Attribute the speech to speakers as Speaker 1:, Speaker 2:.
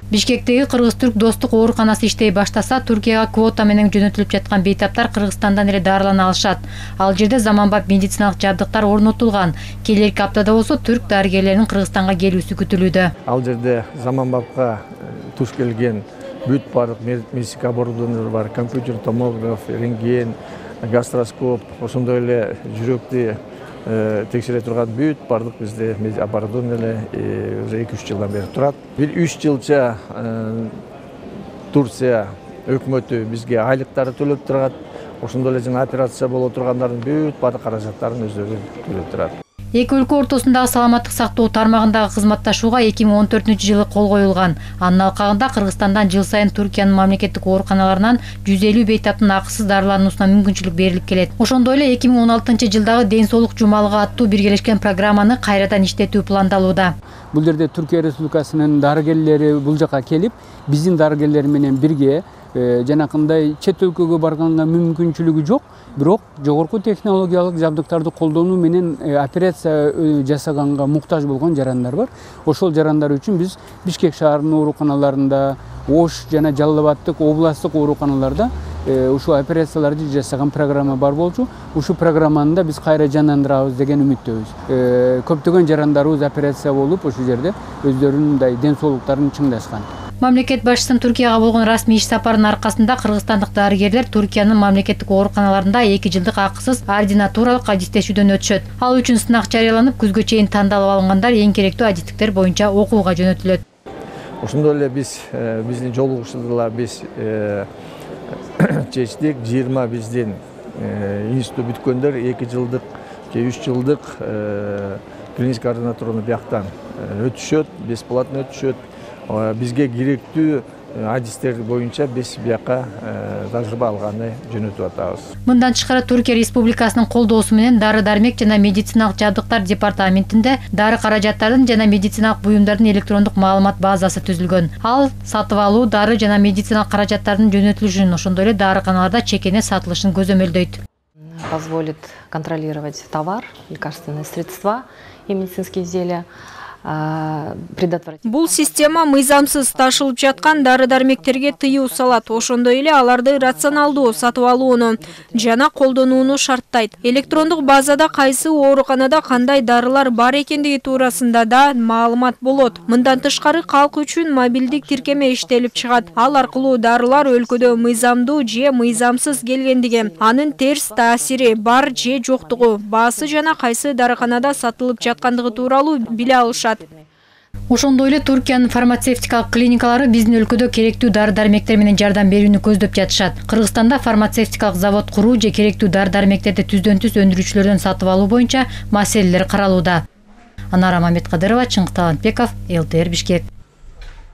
Speaker 1: Бишкектеги Кыргыз-Түрк достук ооруканасы иштей баштаса, Түркияга квота менен жөнөтүлүп жаткан бейтаптар Кыргызстандан эле дарылана алышат. Ал жерде заманбап медициналык жабдыктар орнотулган. Келерки аптада болсо түрк дарыгерлеринин Кыргызстанга келүүсү күтүлүүдө.
Speaker 2: Ал жерде заманбапка туш келген бүт бардык медицинский оборудованиялар бар, компьютер, томограф, рентген, гастроскоп, ошондой эле жүрөктү текшере турган бүт бардык бизде оборудование уже 2-3 жылдан бери турат. Бир 3 жылча Турция өкмөтү бизге айлыктарды төлөп турат. Ошондой эле жана операция боло тургандардын бүт бардык каражаттарын өздөрү төлөп турат.
Speaker 1: Эки өлкө ортосундагы саламаттык сактоо тармагындагы кызматташууга 2014-жылы кол коюлган. Анын алкагында Кыргызстандан жыл сайын Түркиянын мамлекеттик ооруканаларынан 150 бейтаптын акысыз дарылануусуна мүмкүнчүлүк берилип келет. Ошондой эле 2016-жылдагы Ден соолук жумалыгы аттуу биргелешкен программаны кайрадан иштетүү пландалууда.
Speaker 3: Бул жерде Түркия Республикасынын дарыгерлери бул жака келип, биздин дарыгерлер менен бирге жанакындай чет өлкөгө барганга мүмкүнчүлүгү жок, бирок жогорку технологиялык жабдыктарды колдонуу менен операция жасаганга муктаж болгон жарандар бар. Ошол жарандар үчүн биз Бишкек шаарынын ооруканаларында, Ош жана Жалал Абадтык областтык ооруканаларда ушул операцияларды жасаган программа бар болчу. Ушул программаны да биз кайра жандандырабыз деген үмүттөбүз. Көптөгөн жарандарыбыз операция болуп, ошол жерде өздөрүнүн ден соолуктарын чыңдашкан.
Speaker 1: Мамлекет башчысынын Түркияга болгон расмий иш сапарынын аркасында кыргызстандык дарыгерлер Түркиянын мамлекеттик ооруканаларында 2 жылдык акысыз ординатуралык адистешүүдөн өтүшөт. Ал үчүн сынак жарыяланып, күзгө чейин тандалып алынгандар эң керектүү адистиктер боюнча окууга жөнөтүлөт.
Speaker 2: Ошондой эле биздин жолугушууларда биз чечтик 20 биздин институт бүткөндөр 2 жылдык же 3 жылдык клиникалык ординатураны бияктан өтүшөт, бесплатно өтүшөт. Бизге керектүү адистер боюнча биз бияка тажрыйба алганы жөнөтүп атабыз.
Speaker 1: Мындан тышкары Түркия Республикасынын колдоосу менен дары-дармек жана медициналык жабдыктар департаментинде дары каражаттардын жана медициналык буюмдардын электрондук маалымат базасы түзүлгөн. Ал сатып алуу, дары жана медициналык каражаттардын жөнөтүлүшүн, ошондой эле дарыканаларда чекене сатылышын көзөмөлдөйт.
Speaker 4: Позволит контролировать товар, лекарственные средства и медицинские изделия.
Speaker 5: Бул система мыйзамсыз ташылып жаткан дары-дармектерге тыюу салат, ошондой эле аларды рационалдуу сатып алууну жана колдонууну шарттайт. Электрондук базада кайсы ооруканада кандай дарылар бар экендиги туурасында да маалымат болот. Мындан тышкары калк үчүн мобилдик тиркеме иштелип чыгат. Ал аркылуу дарылар өлкөдө мыйзамдуу же мыйзамсыз келгендиги, анын терс таасири бар же жоктугу, баасы жана кайсы дарыканада сатылып жаткандыгы тууралуу биле алышат.
Speaker 1: Ошондой эле Түркиянын фармацевтикалык клиникалары биздин өлкөдө керектүү дары-дармектер менен жардам берүүнү көздөп жатышат. Кыргызстанда фармацевтикалык завод куруу же керектүү дары-дармектерди түздөн-түз өндүрүүчүлөрдөн сатып алуу боюнча маселелер каралууда. Анара Маметкадырова, Чыңгыз Талантбеков, ЛТР Бишкек.